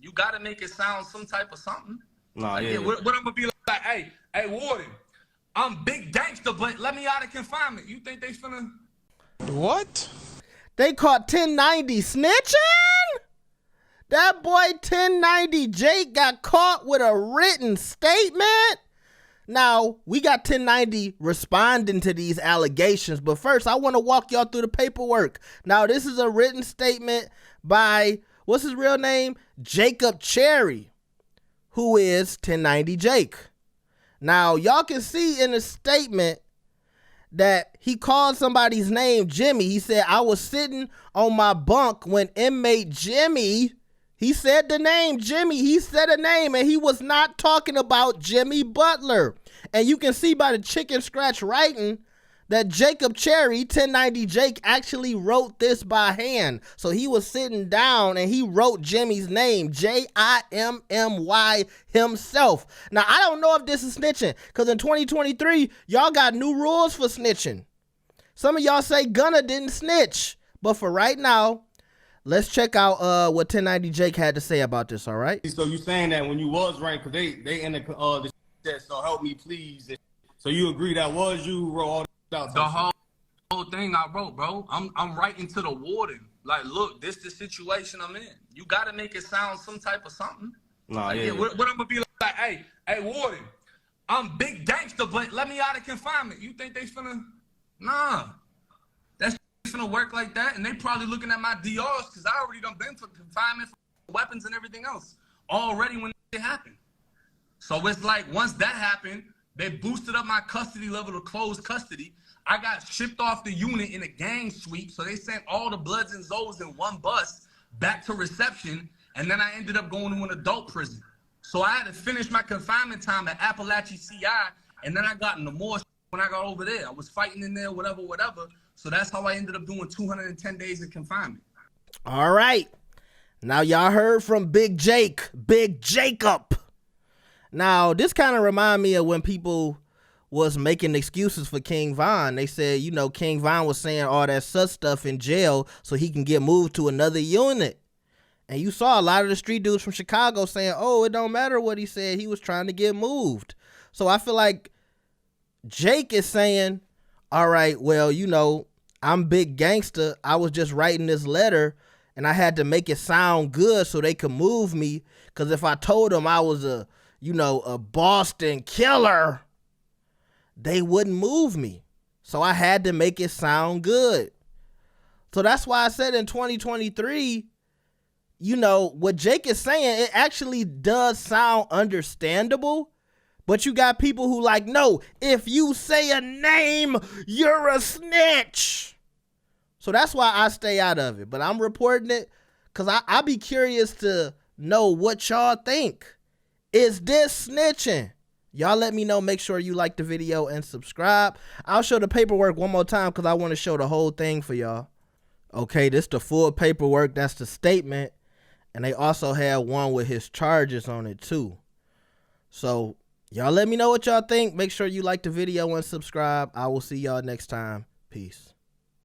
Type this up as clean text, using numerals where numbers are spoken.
You got to make it sound some type of something. Nah, like, yeah. What I'm going to be like, hey, Warden, I'm big gangster, but let me out of confinement. You think they finna... What? They caught 1090 snitching? That boy 1090 Jake got caught with a written statement? Now, we got 1090 responding to these allegations, but first, I want to walk y'all through the paperwork. Now, this is a written statement by, what's his real name? Jacob Cherry, who is 1090 Jake. Now, y'all can see in the statement that he called somebody's name Jimmy. He said, I was sitting on my bunk when inmate Jimmy, he said the name Jimmy, he said a name, and he was not talking about Jimmy Butler. And you can see by the chicken scratch writing that Jacob Cherry, 1090 Jake, actually wrote this by hand. So he was sitting down and he wrote Jimmy's name, Jimmy himself. Now, I don't know if this is snitching, because in 2023, y'all got new rules for snitching. Some of y'all say Gunna didn't snitch, but for right now, let's check out what 1090 Jake had to say about this, all right? So you saying that when you was right, because they in the shit, so help me please. So you agree that was you who wrote all this out? The whole thing I wrote, bro. I'm writing to the warden. Like, look, this the situation I'm in. You got to make it sound some type of something. Nah, like, yeah. What I'm going to be like, hey, warden, I'm big gangster, but let me out of confinement. You think they finna... Nah. That's finna work like that, and they probably looking at my DRs, because I already done been for confinement for weapons and everything else already when it happened. So it's like, once that happened, they boosted up my custody level to closed custody. I got shipped off the unit in a gang sweep, so they sent all the Bloods and Zoes in one bus back to reception, and then I ended up going to an adult prison. So I had to finish my confinement time at Appalachia CI, and then I got into more when I got over there. I was fighting in there, whatever. So that's how I ended up doing 210 days in confinement. All right. Now y'all heard from Big Jake, Big Jacob. Now, this kind of remind me of when people was making excuses for King Von. They said, you know, King Von was saying all that such stuff in jail so he can get moved to another unit. And you saw a lot of the street dudes from Chicago saying, oh, it don't matter what he said. He was trying to get moved. So I feel like Jake is saying, all right, well, you know, I'm big gangster. I was just writing this letter and I had to make it sound good so they could move me. Because if I told them I was a Boston killer, they wouldn't move me. So I had to make it sound good. So that's why I said in 2023, you know, what Jake is saying, it actually does sound understandable. But you got people who like, no, if you say a name, you're a snitch. So that's why I stay out of it. But I'm reporting it because I be curious to know what y'all think. Is this snitching? Y'all let me know. Make sure you like the video and subscribe. I'll show the paperwork one more time because I want to show the whole thing for y'all. Okay, this the full paperwork. That's the statement. And they also have one with his charges on it too. So y'all let me know what y'all think. Make sure you like the video and subscribe. I will see y'all next time. Peace.